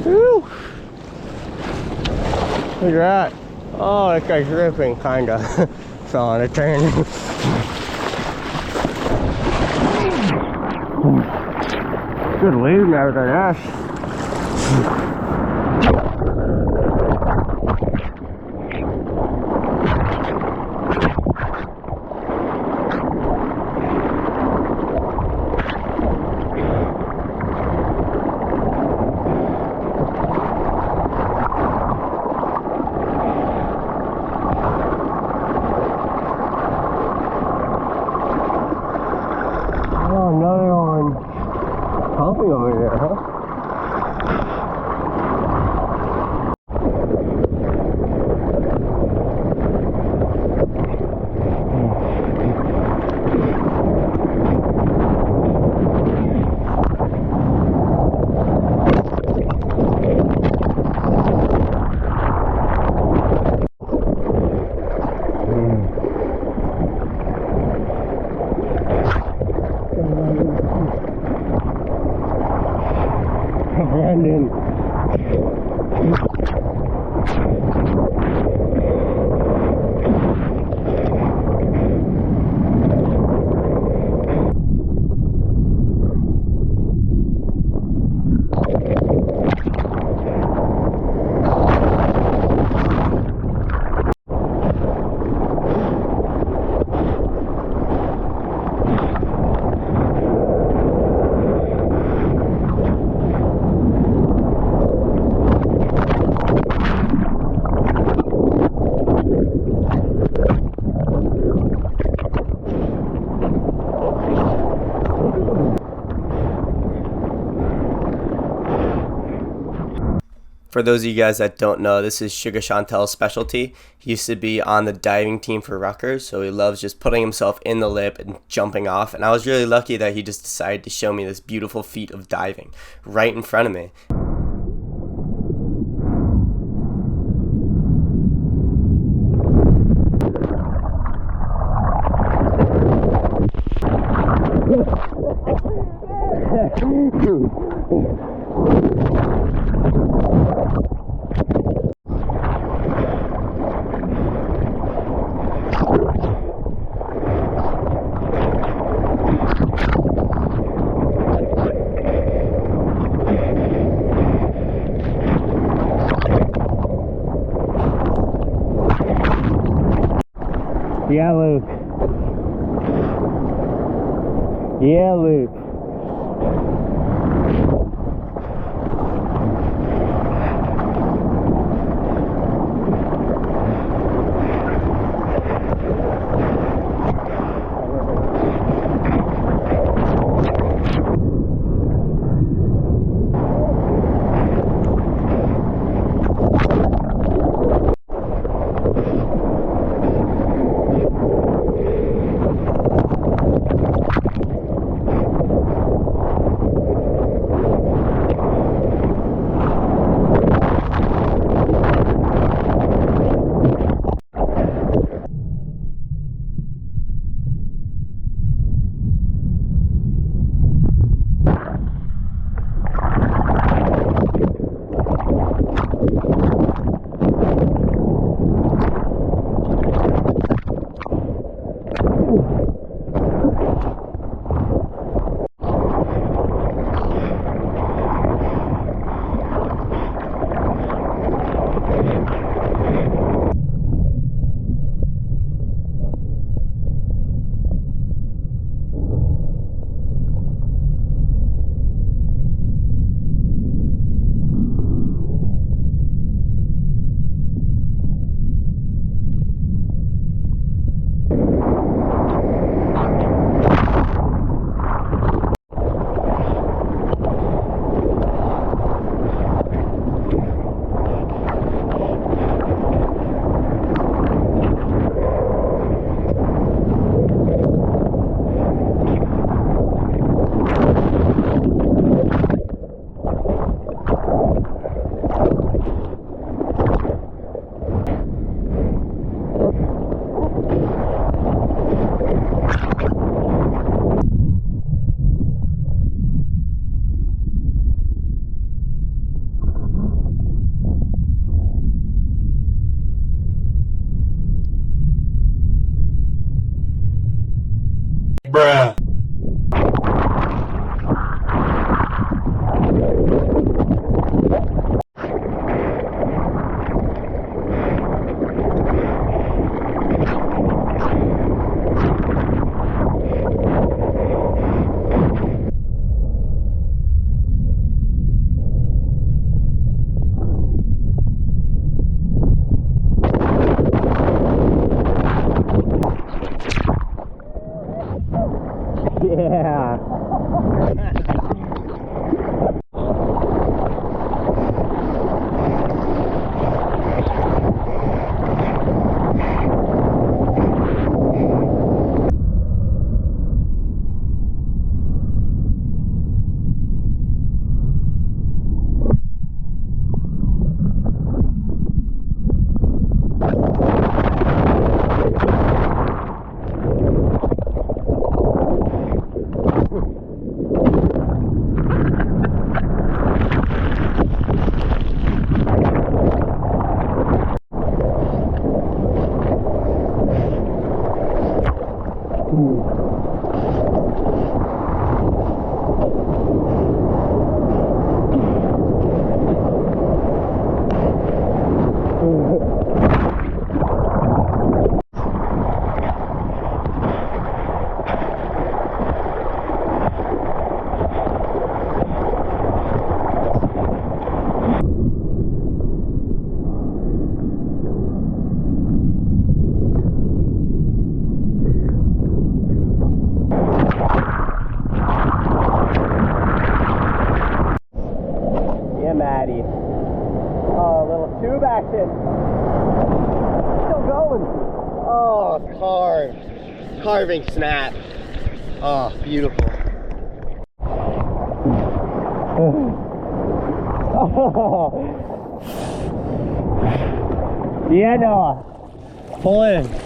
Woo! Look at that. Oh, that guy's ripping, kinda. Fell on a turn. Good lead out, I guess. Another one pumping over there, huh? Brandon. For those of you guys that don't know, this is Sugar Chantel's specialty. He used to be on the diving team for Rutgers, so he loves just putting himself in the lip and jumping off. And I was really lucky that he just decided to show me this beautiful feat of diving right in front of me. Yeah, Luke. Yeah, Luke. Maddie. Oh, a little tube action. Still going. Oh, carved. Carving snap. Oh, beautiful. Oh. Yeah, Noah. Pull in.